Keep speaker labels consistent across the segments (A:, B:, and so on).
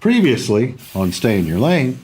A: Previously on Stay in Your Lane.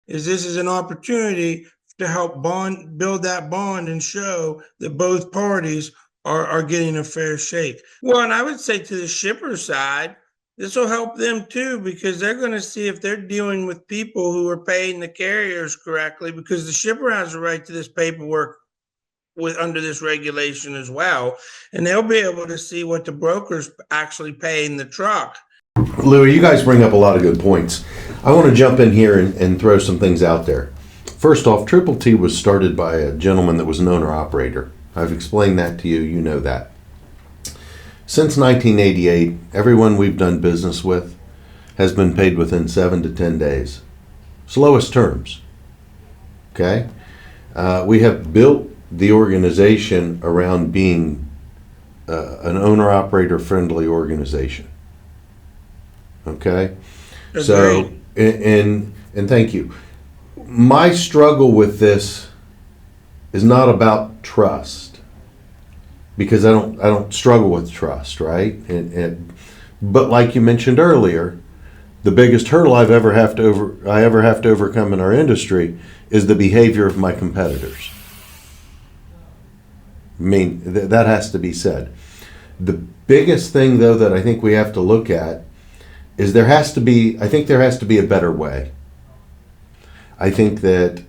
B: Is this is an opportunity to help build that bond and show that both parties are getting a fair shake. Well, and I would say to the shipper side, this will help them too, because they're going to see if they're dealing with people who are paying the carriers correctly, because the shipper has a right to this paperwork with under this regulation as well, and they'll be able to see what the broker's actually paying the truck.
C: Lewie, you guys bring up a lot of good points. I want to jump in here and throw some things out there. First off, Triple T was started by a gentleman that was an owner-operator. I've explained that to you. You know that. Since 1988, everyone we've done business with has been paid within 7 to 10 days. Slowest terms. Okay? We have built the organization around being an owner-operator friendly organization. Okay?
B: Agreed.
C: So, and thank you. My struggle with this is not about trust, because I don't struggle with trust, right? But like you mentioned earlier, the biggest hurdle I ever have to overcome in our industry is the behavior of my competitors. I mean, that has to be said. The biggest thing, though, that I think we have to look at is there has to be a better way. I think that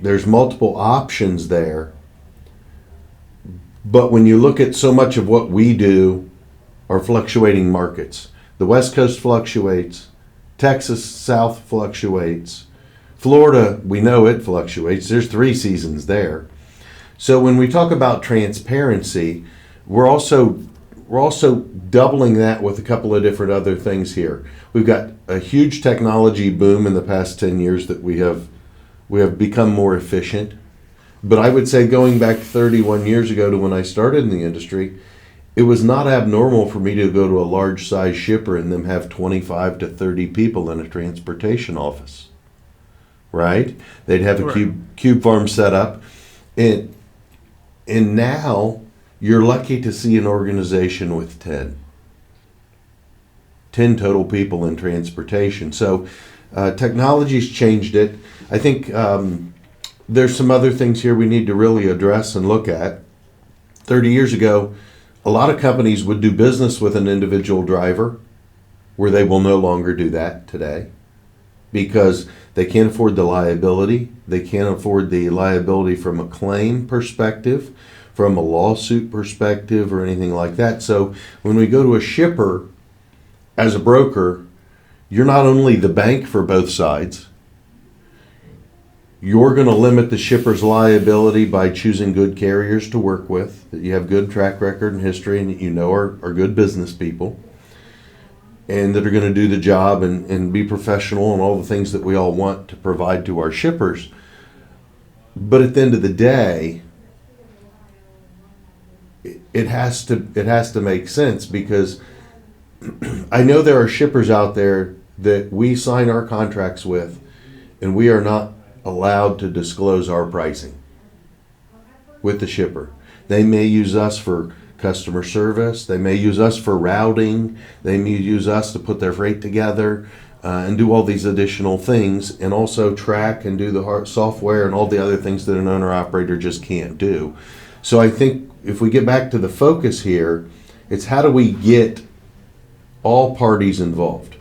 C: there's multiple options there, but when you look at so much of what we do are fluctuating markets. The West Coast fluctuates, Texas South fluctuates, Florida, we know it fluctuates. There's 3 seasons there. So when we talk about transparency, we're also doubling that with a couple of different other things here. We've got a huge technology boom in the past 10 years that we have become more efficient. But I would say going back 31 years ago to when I started in the industry, it was not abnormal for me to go to a large size shipper and them have 25 to 30 people in a transportation office. Right? They'd have a cube farm set up. And now you're lucky to see an organization with 10 total people in transportation. So technology's changed it. I think there's some other things here we need to really address and look at. 30 years ago, a lot of companies would do business with an individual driver, where they will no longer do that today, because they can't afford the liability. They can't afford the liability from a claim perspective, from a lawsuit perspective, or anything like that. So when we go to a shipper as a broker, you're not only the bank for both sides, you're going to limit the shipper's liability by choosing good carriers to work with, that you have good track record and history and that you know are good business people, and that are going to do the job and be professional and all the things that we all want to provide to our shippers. But at the end of the day, it has to make sense, because I know there are shippers out there that we sign our contracts with, and we are not allowed to disclose our pricing with the shipper. They may use us for customer service. They may use us for routing. They may use us to put their freight together and do all these additional things, and also track and do the software and all the other things that an owner-operator just can't do. So I think if we get back to the focus here, it's how do we get all parties involved?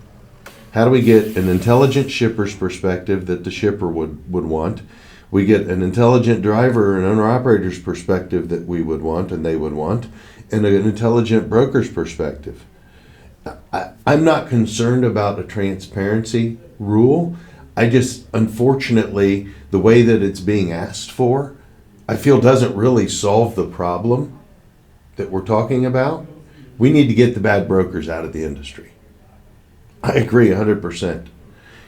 C: How do we get an intelligent shipper's perspective that the shipper would want? We get an intelligent driver and owner-operator's perspective that we would want and they would want, and an intelligent broker's perspective. I'm not concerned about a transparency rule. I just, unfortunately, the way that it's being asked for, I feel doesn't really solve the problem that we're talking about. We need to get the bad brokers out of the industry. I agree 100%.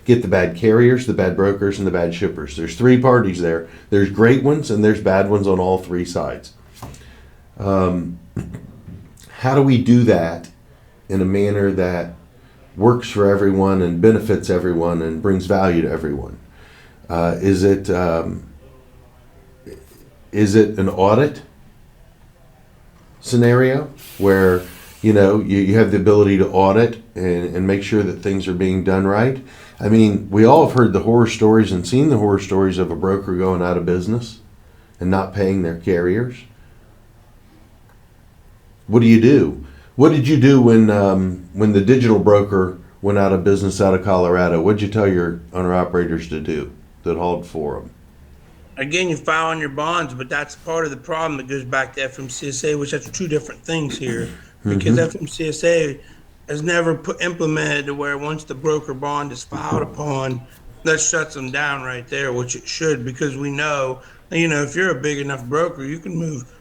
C: Get the bad carriers, the bad brokers, and the bad shippers. There's 3 parties there. There's great ones and there's bad ones on all 3 sides. How do we do that in a manner that works for everyone and benefits everyone and brings value to everyone? Is it an audit scenario where You have the ability to audit and make sure that things are being done right. I mean, we all have heard the horror stories and seen the horror stories of a broker going out of business and not paying their carriers. What do you do? What did you do when the digital broker went out of business out of Colorado? What did you tell your owner operators to do that hauled for them?
B: Again, you file on your bonds, but that's part of the problem that goes back to FMCSA, which that's two different things here. Because FMCSA has never implemented to where once the broker bond is filed upon, that shuts them down right there, which it should, because we know, if you're a big enough broker, you can move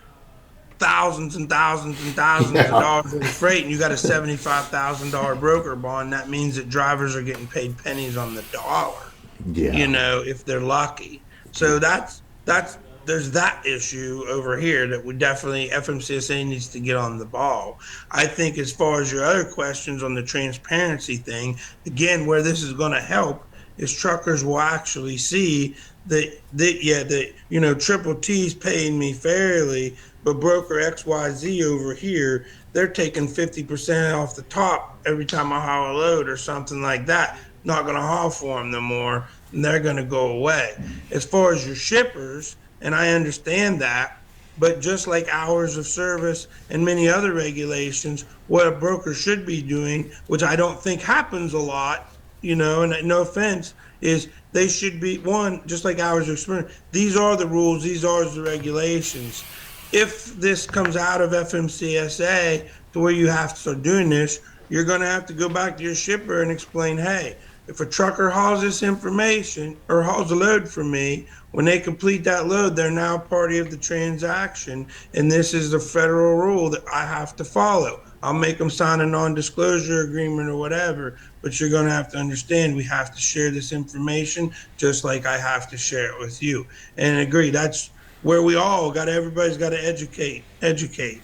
B: thousands and thousands and thousands of dollars of freight, and you got a $75,000 broker bond. That means that drivers are getting paid pennies on the dollar.
C: Yeah.
B: If they're lucky. So there's that issue over here that we definitely, FMCSA needs to get on the ball. I think as far as your other questions on the transparency thing, again, where this is going to help is truckers will actually see that Triple T's paying me fairly, but broker XYZ over here, they're taking 50% off the top every time I haul a load or something like that. Not going to haul for them no more, and they're going to go away. As far as your shippers, and I understand that, but just like hours of service and many other regulations, what a broker should be doing, which I don't think happens a lot, and no offense, is they should be, one, just like hours of service, these are the rules, these are the regulations. If this comes out of FMCSA to where you have to start doing this, you're going to have to go back to your shipper and explain, hey, if a trucker hauls this information or hauls a load for me, when they complete that load, they're now a party of the transaction, and this is the federal rule that I have to follow. I'll make them sign a non-disclosure agreement or whatever, but you're going to have to understand we have to share this information just like I have to share it with you. And agree, that's where everybody's got to educate.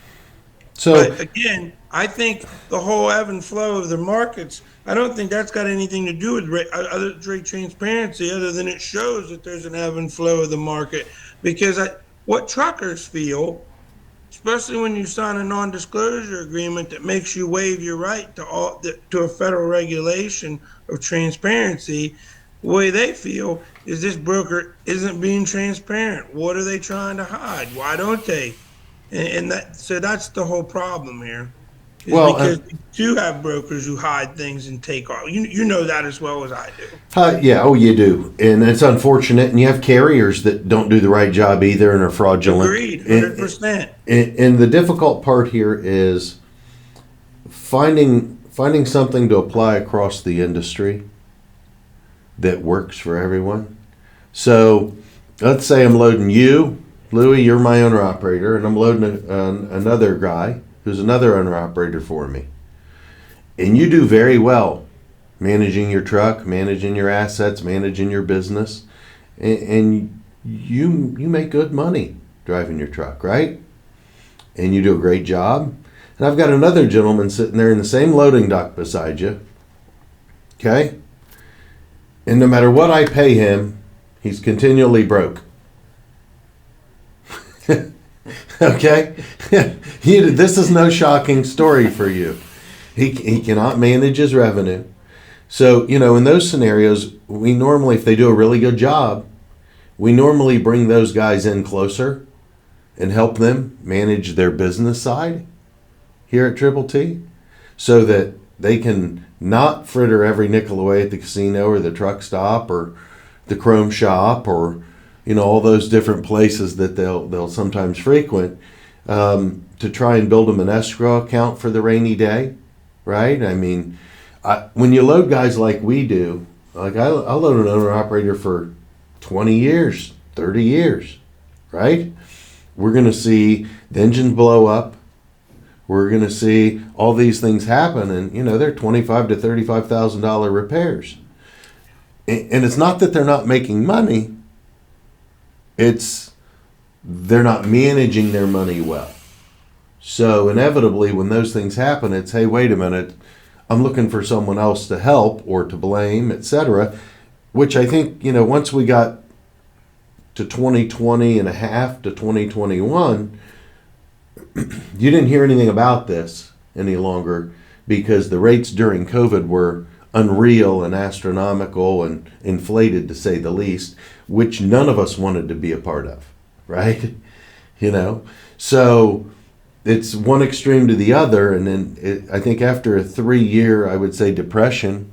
C: So,
B: but again, I think the whole ebb and flow of the markets, I don't think that's got anything to do with rate transparency, other than it shows that there's an ebb and flow of the market. Because what truckers feel, especially when you sign a non-disclosure agreement that makes you waive your right to a federal regulation of transparency, the way they feel is this broker isn't being transparent. What are they trying to hide? Why don't they? So that's the whole problem here. Because you do have brokers who hide things and take off. You know that as well as I do.
C: You do. And it's unfortunate. And you have carriers that don't do the right job either and are fraudulent.
B: Agreed, 100%.
C: And the difficult part here is finding something to apply across the industry that works for everyone. So let's say I'm loading you, Lewie, you're my owner operator, and I'm loading another guy who's another owner operator for me. And you do very well managing your truck, managing your assets, managing your business, and you make good money driving your truck, right? And you do a great job. And I've got another gentleman sitting there in the same loading dock beside you, okay? And no matter what I pay him, he's continually broke. Okay? This is no shocking story for you. He cannot manage his revenue. So, in those scenarios, we normally, if they do a really good job, we normally bring those guys in closer and help them manage their business side here at Triple T so that they can not fritter every nickel away at the casino or the truck stop or the chrome shop or all those different places that they'll sometimes frequent, to try and build them an escrow account for the rainy day, right? I mean, when you load guys like we do, like I load an owner operator for 20 years, 30 years, right? We're going to see the engines blow up. We're going to see all these things happen, and they're $25,000 to $35,000 repairs. And it's not that they're not making money. It's they're not managing their money well. So inevitably, when those things happen, it's, hey, wait a minute, I'm looking for someone else to help or to blame, etc. Which I think, once we got to 2020 and a half to 2021, you didn't hear anything about this. any longer because the rates during COVID were unreal and astronomical and inflated, to say the least, which none of us wanted to be a part of, right? So it's one extreme to the other, and then I think after a 3-year, I would say, depression,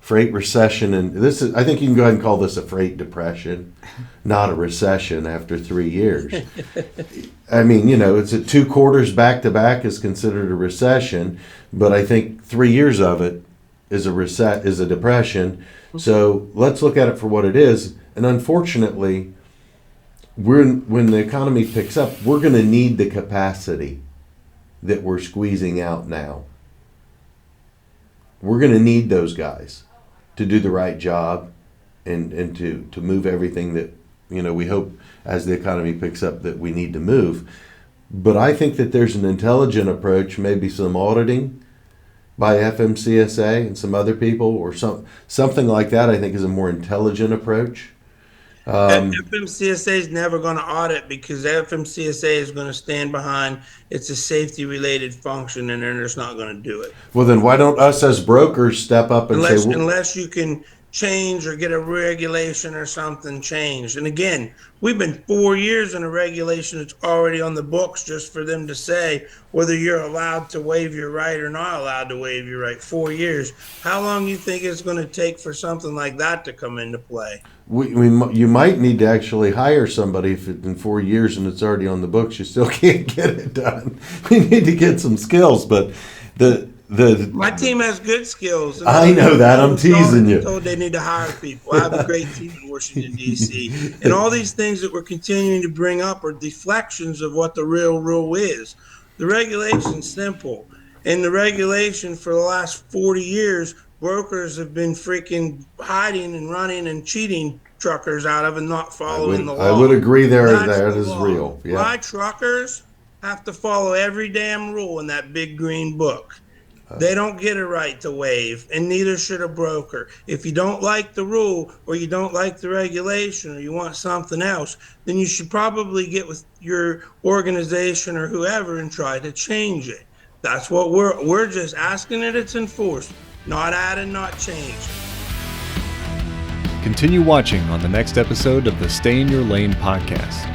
C: freight recession, and I think you can go ahead and call this a freight depression, not a recession after 3 years. I mean, it's 2 quarters back to back is considered a recession, but I think 3 years of it is a depression. So let's look at it for what it is. And unfortunately, when the economy picks up, we're going to need the capacity that we're squeezing out now. We're going to need those guys to do the right job and to move everything that, we hope as the economy picks up that we need to move. But I think that there's an intelligent approach, maybe some auditing by FMCSA and some other people, or something like that. I think is a more intelligent approach.
B: FMCSA is never going to audit because FMCSA is going to stand behind it's a safety related function, and they're just not going to do it.
C: Well, then why don't us as brokers step up and say,
B: unless you can change or get a regulation or something changed. And again, we've been 4 years in a regulation that's already on the books just for them to say whether you're allowed to waive your right or not allowed to waive your right. 4 years. How long do you think it's going to take for something like that to come into play?
C: You might need to actually hire somebody if it's in 4 years and it's already on the books. You still can't get it done. We need to get some skills, but
B: my team has good skills.
C: I know that. I'm teasing you.
B: Told they need to hire people. I have a great team in Washington, D.C. And all these things that we're continuing to bring up are deflections of what the real rule is. The regulation's simple. And the regulation for the last 40 years, brokers have been freaking hiding and running and cheating truckers out of and not following the law.
C: I would agree that is
B: law.
C: real. Yeah.
B: My truckers have to follow every damn rule in that big green book. They don't get a right to waive, and neither should a broker. If you don't like the rule or you don't like the regulation or you want something else, then you should probably get with your organization or whoever and try to change it. That's what we're just asking that it's enforced, not added, not changed.
D: Continue watching on the next episode of the Stay in Your Lane podcast.